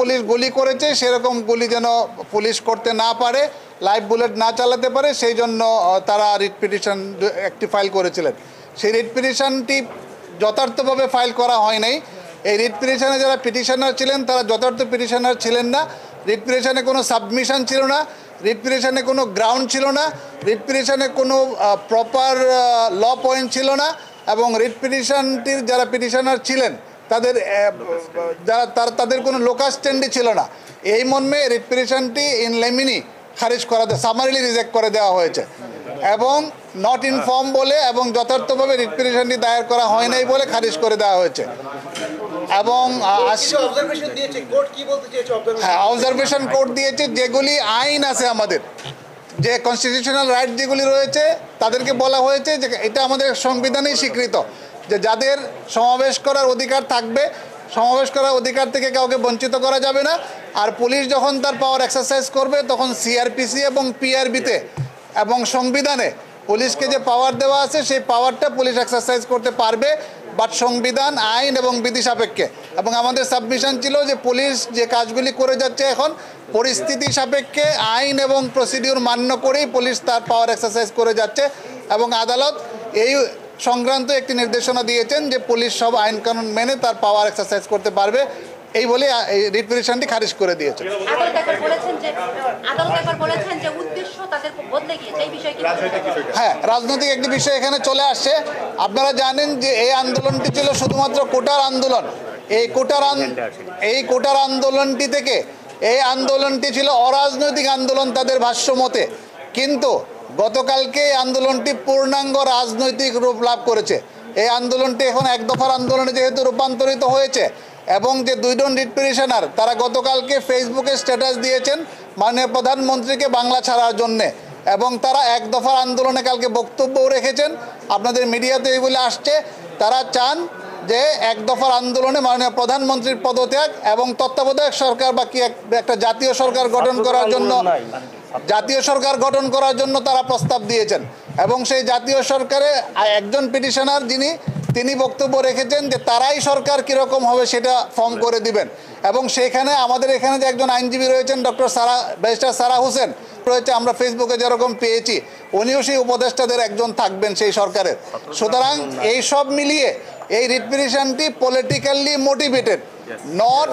Police গুলি করেছে সেরকম গুলি যেন পুলিশ করতে না পারে, লাইভ বুলেট না চালাতে পারে, সেই জন্য তারা রিট পিটিশন একটি ফাইল করেছিলেন। সেই রিট পিটিশনটি যথার্থভাবে ফাইল করা হয় নাই। এই রিট পিটিশনে যারা পিটিশনার ছিলেন তারা যথার্থ পিটিশনার ছিলেন না। রিট পিটিশনে কোনো সাবমিশন ছিল না, রিট পিটিশনে কোনো গ্রাউন্ড ছিল না, রিট পিটিশনে কোনো প্রপার ল পয়েন্ট ছিল না, এবং রিট পিটিশনটির যারা পিটিশনার ছিলেন তাদের কোনো লোকাল স্ট্যান্ডই ছিল না। এই মর্মে রিট পিটিশনটি ইন লেমিনি খারিজ করা, সামারিলি রিজেক্ট করে দেওয়া হয়েছে এবং নট ইনফর্ম বলে এবং যথার্থভাবে রিট পিটিশনটি দায়ের করা হয় নাই বলে খারিজ করে দেওয়া হয়েছে। এবং হ্যাঁ, অবজারভেশন কোর্ট দিয়েছে, যেগুলি আইন আছে আমাদের, যে কনস্টিটিউশনাল রাইট যেগুলি রয়েছে তাদেরকে বলা হয়েছে যে এটা আমাদের সংবিধানেই স্বীকৃত যে যাদের সমাবেশ করার অধিকার থাকবে, সমাবেশ করার অধিকার থেকে কাউকে বঞ্চিত করা যাবে না। আর পুলিশ যখন তার পাওয়ার এক্সারসাইজ করবে তখন সিআরপিসি এবং পিআরবিতে এবং সংবিধানে পুলিশকে যে পাওয়ার দেওয়া আছে সেই পাওয়ারটা পুলিশ এক্সারসাইজ করতে পারবে, বাট সংবিধান, আইন এবং বিধি সাপেক্ষে। এবং আমাদের সাবমিশন ছিল যে পুলিশ যে কাজগুলি করে যাচ্ছে এখন পরিস্থিতি সাপেক্ষে আইন এবং প্রসিডিউর মান্য করেই পুলিশ তার পাওয়ার এক্সারসাইজ করে যাচ্ছে, এবং আদালত এই সংক্রান্ত একটি নির্দেশনা দিয়েছেন যে পুলিশ সব আইন কানুন মেনে তার পাওয়ার এক্সারসাইজ করতে পারবে, এই বলে এই রিট পিটিশনটি খারিজ করে দিয়েছে। হ্যাঁ, রাজনৈতিক একটি বিষয় এখানে চলে আসছে। আপনারা জানেন যে এই আন্দোলনটি ছিল শুধুমাত্র কোটার আন্দোলন। এই কোটার আন্দোলনটি থেকে এই আন্দোলনটি ছিল অরাজনৈতিক আন্দোলন তাদের ভাষ্য মতে, কিন্তু গতকালকে এই আন্দোলনটি পূর্ণাঙ্গ রাজনৈতিক রূপ লাভ করেছে। এই আন্দোলনটি এখন এক দফার আন্দোলনে যেহেতু রূপান্তরিত হয়েছে, এবং যে দুইজন রিট পিটিশনার তারা গতকালকে ফেসবুকে স্ট্যাটাস দিয়েছেন মাননীয় প্রধানমন্ত্রীকে বাংলা ছাড়ার জন্যে, এবং তারা এক দফার আন্দোলনে কালকে বক্তব্যও রেখেছেন, আপনাদের মিডিয়াতে এইগুলো আসছে। তারা চান যে এক দফার আন্দোলনে মাননীয় প্রধানমন্ত্রীর পদত্যাগ এবং তত্ত্বাবধায়ক সরকার বা কি একটা জাতীয় সরকার গঠন করার জন্য তারা প্রস্তাব দিয়েছেন। এবং সেই জাতীয় সরকারে একজন পিটিশনার তিনি বক্তব্য রেখেছেন যে তারাই সরকার কীরকম হবে সেটা ফর্ম করে দিবেন। এবং সেখানে আমাদের এখানে যে একজন আইনজীবী রয়েছেন ব্যারিস্টার সারা হোসেন রয়েছে, আমরা ফেসবুকে যেরকম পেয়েছি, উনিও সেই উপদেষ্টাদের একজন থাকবেন সেই সরকারের। সুতরাং এই সব মিলিয়ে এই রিট পিটিশনটি politically motivated, not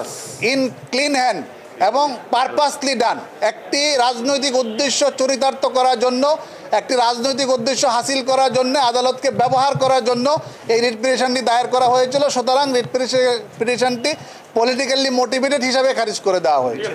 in clean hand এবং পারপাসলি ডান। একটি রাজনৈতিক উদ্দেশ্য চরিতার্থ করার জন্য, একটি রাজনৈতিক উদ্দেশ্য হাসিল করার জন্য, আদালতকে ব্যবহার করার জন্য এই রিট পিটিশনটি দায়ের করা হয়েছিল। সুতরাং রিট পিটিশনটি পলিটিক্যালি মোটিভেটেড হিসাবে খারিজ করে দেওয়া হয়েছে।